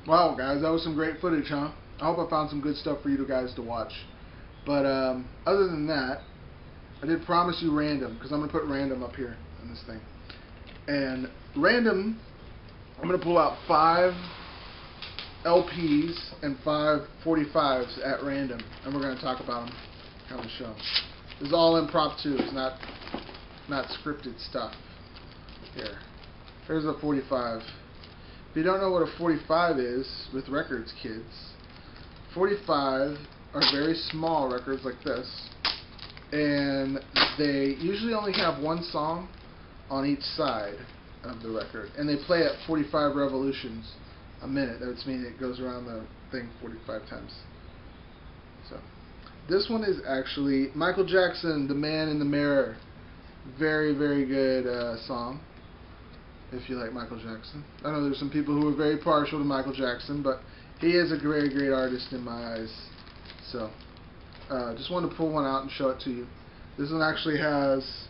Wow, guys, that was some great footage, huh? I hope I found some good stuff for you guys to watch. But other than that, I did promise you random, because I'm going to put random up here in this thing. And random, I'm going to pull out 5 LPs and 5 45s at random, and we're going to talk about them on the show. This is all impromptu. It's not scripted stuff. Here. Here's a 45. If you don't know what a 45 is with records, kids, 45 are very small records like this, and they usually only have one song on each side of the record, and they play at 45 revolutions a minute. That would mean it goes around the thing 45 times. So this one is actually Michael Jackson, "The Man in the Mirror." Very, very good song, if you like Michael Jackson. I know there's some people who are very partial to Michael Jackson, but he is a very great artist in my eyes. So, just wanted to pull one out and show it to you. This one actually has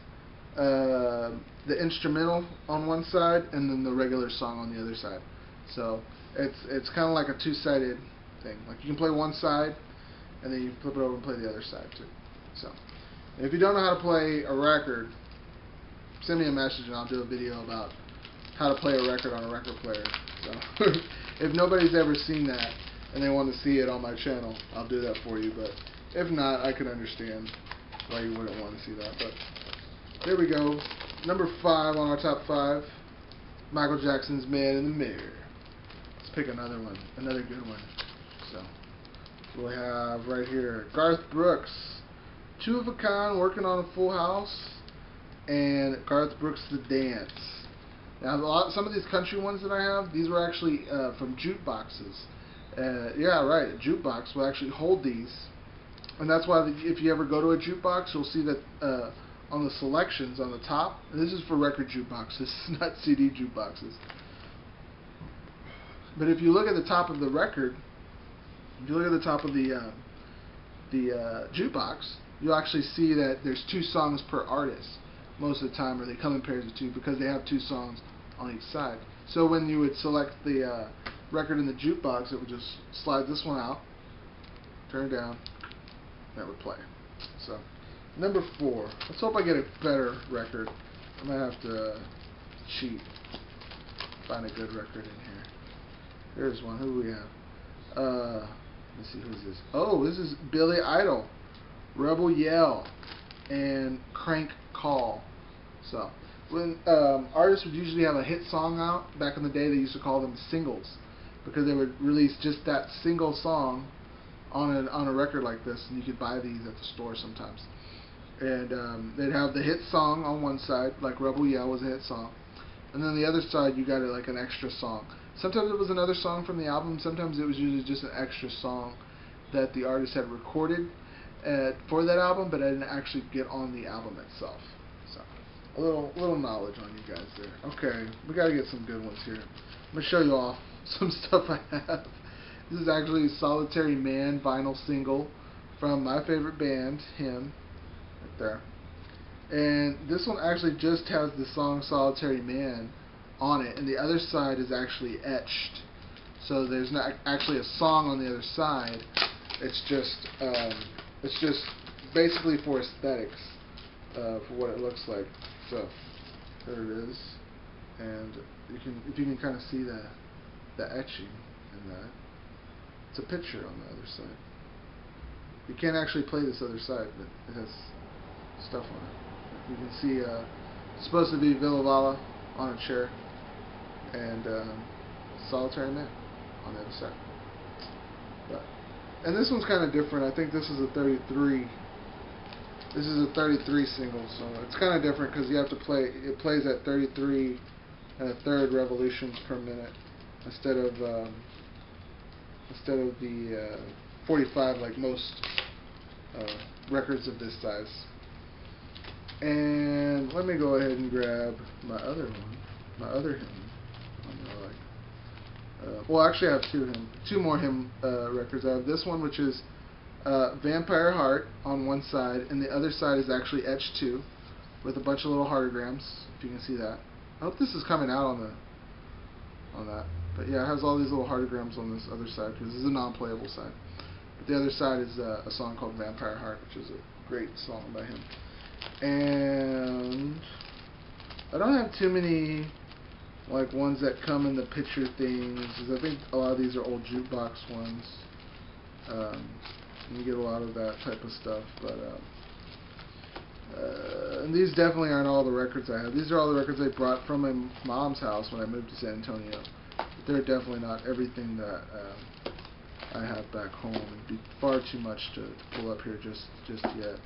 the instrumental on one side and then the regular song on the other side. So, it's kind of like a two-sided thing. Like, you can play one side, and then you flip it over and play the other side, too. So, if you don't know how to play a record, send me a message and I'll do a video about how to play a record on a record player. So if nobody's ever seen that and they want to see it on my channel, I'll do that for you. But if not, I can understand why you wouldn't want to see that. But there we go. Number 5 on our top 5, Michael Jackson's "Man in the Mirror." Let's pick another one, another good one. So we have right here Garth Brooks, "Two of a Kind," "Working on a Full House," and Garth Brooks' "The Dance." Now, some of these country ones that I have, these were actually from jukeboxes. Yeah, right, a jukebox will actually hold these. And that's why if you ever go to a jukebox, you'll see that on the selections on the top, and this is for record jukeboxes, not CD jukeboxes. But if you look at the top of the record, if you look at the top of the jukebox, you'll actually see that there's 2 songs per artist most of the time, or they come in pairs of 2 because they have 2 songs on each side. So when you would select the record in the jukebox, it would just slide this one out, turn it down, and it would play. So number 4. Let's hope I get a better record. I might have to cheat, find a good record in here. Here's one. Who do we have? Let's see, who's this? Oh, this is Billy Idol, "Rebel Yell," and "Crank Call." So, when artists would usually have a hit song out, back in the day they used to call them singles, because they would release just that single song on a record like this, and you could buy these at the store sometimes. And they'd have the hit song on one side, like "Rebel Yell" was a hit song, and then the other side you got like an extra song. Sometimes it was another song from the album, sometimes it was usually just an extra song that the artist had recorded for that album, but I didn't actually get on the album itself. So, a little knowledge on you guys there. Okay, we got to get some good ones here. I'm going to show you off some stuff I have. This is actually a "Solitary Man" vinyl single from my favorite band, H.I.M, right there. And this one actually just has the song "Solitary Man" on it, and the other side is actually etched. So there's not actually a song on the other side. It's just basically for aesthetics, for what it looks like. So there it is, and if you can kind of see the etching in that. It's a picture on the other side. You can't actually play this other side, but it has stuff on it. You can see it's supposed to be Villa Vala on a chair, and "Solitary Man" on the other side. And this one's kind of different. I think this is a 33. This is a 33 single, so it's kind of different because you have to play. It plays at 33 and a third revolutions per minute instead of the 45 like most records of this size. And let me go ahead and grab my other one, my other hymn. Well, actually, I have two more hymn records. I have this one, which is "Vampire Heart" on one side, and the other side is actually etched too, with a bunch of little heartograms. If you can see that. I hope this is coming out on that. But yeah, it has all these little heartograms on this other side because this is a non-playable side. But the other side is a song called Vampire Heart, which is a great song by him. And I don't have too many like ones that come in the picture things. I think a lot of these are old jukebox ones. You get a lot of that type of stuff, but and these definitely aren't all the records I have. These are all the records I brought from my mom's house when I moved to San Antonio. But they're definitely not everything that I have back home. It'd be far too much to pull up here just yet.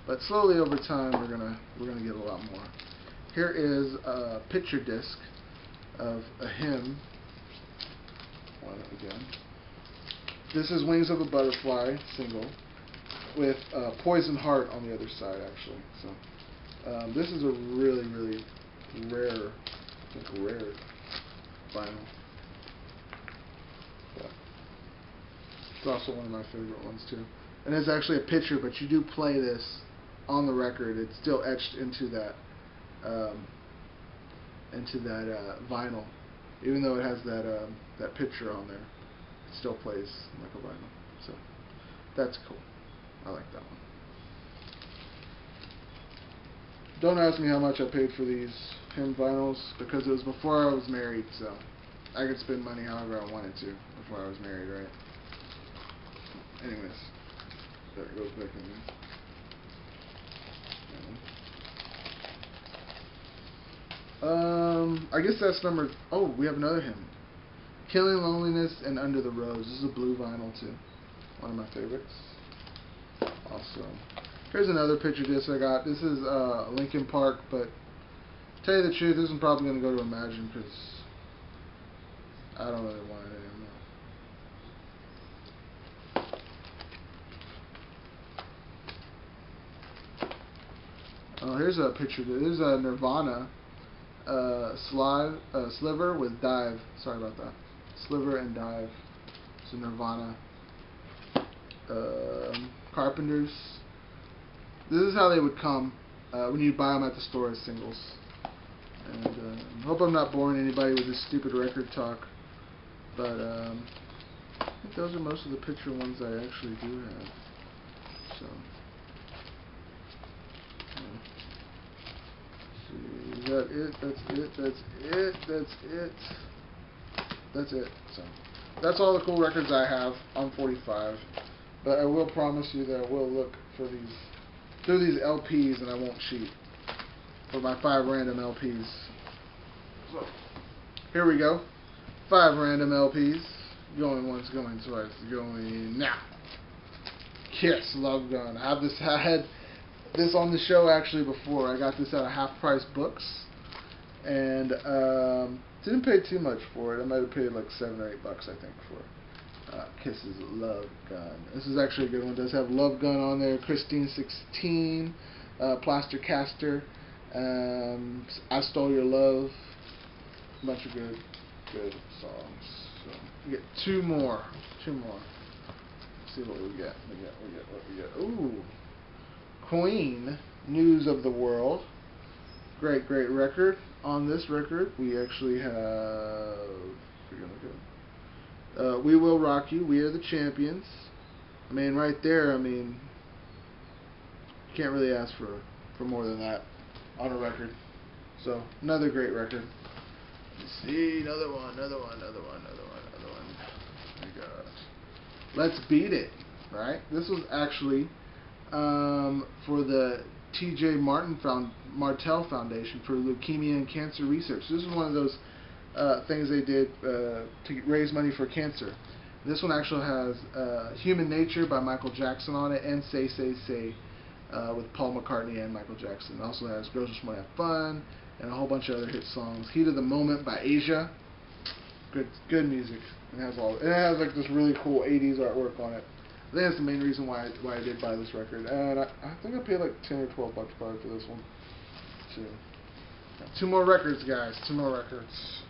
But slowly over time, we're gonna get a lot more. Here is a picture disc of a H.I.M. Again. This is Wings of a Butterfly single with Poison Heart on the other side, actually. So this is a really, really rare, rare vinyl. But it's also one of my favorite ones too. And it's actually a picture, but you do play this on the record. It's still etched into that vinyl, even though it has that picture on there. It still plays like a vinyl, so that's cool. I like that one. Don't ask me how much I paid for these H.I.M vinyls because it was before I was married, so I could spend money however I wanted to before I was married, right? Anyways, that goes back in there. I guess that's number. Oh, we have another H.I.M. Killing Loneliness and Under the Rose. This is a blue vinyl too. One of my favorites. Awesome. Here's another picture disc I got. This is Linkin Park, but to tell you the truth, this is probably going to go to Imagine because I don't really want it anymore. Oh, here's a picture. This is a Nirvana Sliver with Dive. Sorry about that. Sliver and Dive. It's a Nirvana. Carpenters. This is how they would come when you buy them at the store as singles. And I hope I'm not boring anybody with this stupid record talk, but I think those are most of the picture ones I actually do have. So, see, is that it? That's it. That's it. That's it. That's it. So, that's all the cool records I have on 45. But I will promise you that I will look for these through these LPs, and I won't cheat for my 5 random LPs. So here we go, 5 random LPs. Going once, going twice, going now. Kiss, Love Gun. I had this on the show actually before. I got this at a Half Price Books, and didn't pay too much for it. I might have paid like $7 or $8, I think, for it. Kiss's Love Gun. This is actually a good one. It does have Love Gun on there, Christine 16, Plaster Caster, I Stole Your Love. A bunch of good songs. So we get two more. Let's see what we get. We get. Ooh, Queen, News of the World. Great record. On this record, we actually have. We Will Rock You, We Are the Champions. I mean, right there, you can't really ask for more than that on a record. So, another great record. Let's see, another one. We got Let's Beat It, right? This was actually for the T.J. Martell Foundation for Leukemia and Cancer Research. This is one of those things they did to raise money for cancer. This one actually has Human Nature by Michael Jackson on it, and Say Say Say with Paul McCartney and Michael Jackson. It also has Girls Just Wanna Have Fun and a whole bunch of other hit songs. Heat of the Moment by Asia. Good music. It has like this really cool 80s artwork on it. I think that's the main reason why I did buy this record. And I think I paid like $10 or $12 probably for this one too. Two more records, guys. 2 more records.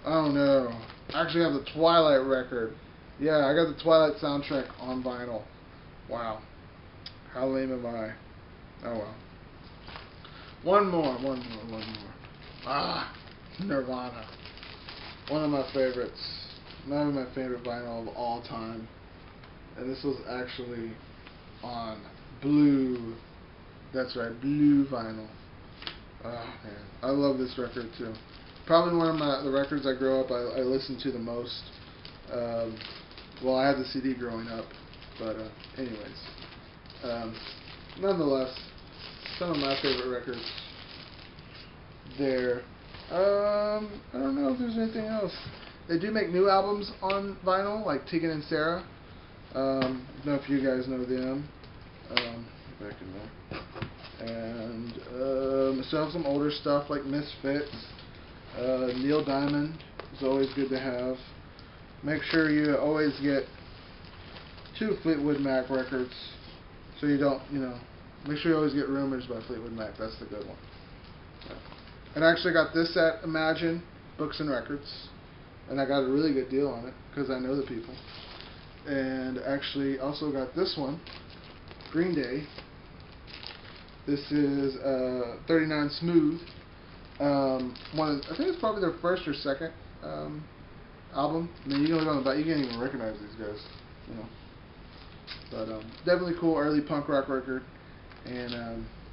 Oh no. I actually have the Twilight record. Yeah, I got the Twilight soundtrack on vinyl. Wow. How lame am I? Oh well. One more. Ah, Nirvana. one of my favorites, maybe my favorite vinyl of all time, and this was actually on blue. That's right, blue vinyl. Oh man, I love this record too. Probably one of the records I grew up I listened to the most. Well, I had the CD growing up, but anyways, nonetheless, some of my favorite records there. I don't know if there's anything else. They do make new albums on vinyl, like Tegan and Sarah. I don't know if you guys know them. Back in there. And still have some older stuff like Misfits. Neil Diamond is always good to have. Make sure you always get 2 Fleetwood Mac records, so you don't, make sure you always get Rumors by Fleetwood Mac. That's the good one. Yeah. And I actually got this at Imagine Books and Records, and I got a really good deal on it because I know the people. And actually also got this one, Green Day. This is 39 Smooth. I think it's probably their first or second album. I mean, you look on the back, you can't even recognize these guys, But definitely cool early punk rock record. And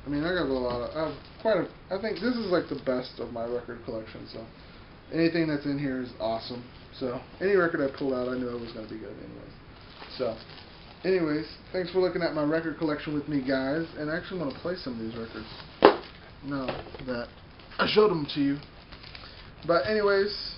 I mean, I got a lot of, I think this is like the best of my record collection. So anything that's in here is awesome. So any record I pulled out, I knew it was going to be good anyways. So anyways, thanks for looking at my record collection with me, guys. And I actually want to play some of these records now that I showed them to you. But anyways,